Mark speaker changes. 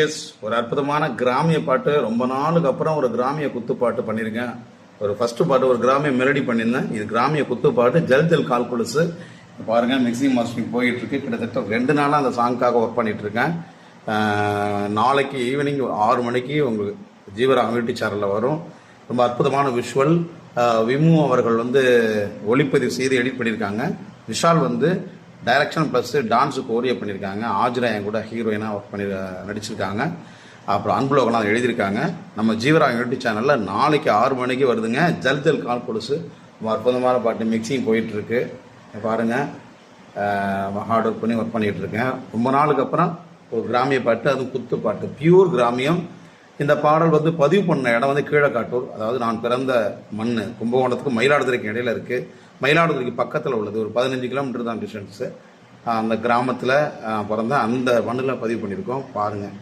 Speaker 1: S ஒரு அற்புதமான கிராமிய பாட்டு. ரொம்ப நாளுக்கு அப்புறம் ஒரு கிராமிய குத்துப்பாட்டு பண்ணியிருக்கேன். ஒரு ஃபர்ஸ்ட் பாட்டு ஒரு கிராமிய மெலடி பண்ணியிருந்தேன். இது கிராமிய குத்துப்பாட்டு ஜல் ஜல் கால் கொலுசு. பாருங்க, மிக்சிங் மாஸ்டரிங் போயிட்டு இருக்கு. கிட்டத்தட்ட 2 நாளாக அந்த சாங்காக ஒர்க் பண்ணிட்டு இருக்கேன். நாளைக்கு ஈவினிங் 6 மணிக்கு உங்களுக்கு ஜீவராம் யூடியூப் சேனலில் வரும். ரொம்ப அற்புதமான விஷுவல். விமு அவர்கள் ஒளிப்பதிவு செய்து எடிட் பண்ணியிருக்காங்க. விஷால் டைரக்ஷன் ப்ளஸ் டான்ஸுக்கு ஓரியா பண்ணியிருக்காங்க. ஆஜ்ரா என் கூட ஹீரோயினாக ஒர்க் பண்ணி நடிச்சிருக்காங்க. அப்புறம் அன்புலோகலாம் எழுதியிருக்காங்க. நம்ம ஜீவராம் யூடியூப் சேனலில் நாளைக்கு 6 மணிக்கு வருதுங்க. ஜல் ஜல் கால் கொலுசு. ரொம்ப அற்புதமான பாட்டு மிக்சிங் போயிட்டுருக்கு. பாருங்கள், ஹார்ட் ஒர்க் பண்ணி ஒர்க் பண்ணிகிட்டு இருக்கேன். ரொம்ப நாளுக்கு அப்புறம் ஒரு கிராமிய பாட்டு, அதுவும் குத்து பாட்டு, பியூர் கிராமியம். இந்த பாடல் பதிவு பண்ண இடம் கீழக்காட்டூர். அதாவது நான் பிறந்த மண் கும்பகோணத்துக்கு மயிலாடுதுறைக்கு இடையில இருக்குது. மயிலாடுதுறைக்கு பக்கத்தில் உள்ளது. ஒரு 15 கிலோமீட்டர் தான் டிஸ்டன்ஸு. அந்த கிராமத்தில் பிறந்த அந்த மண்ணில் பதிவு பண்ணியிருக்கோம். பாருங்கள்.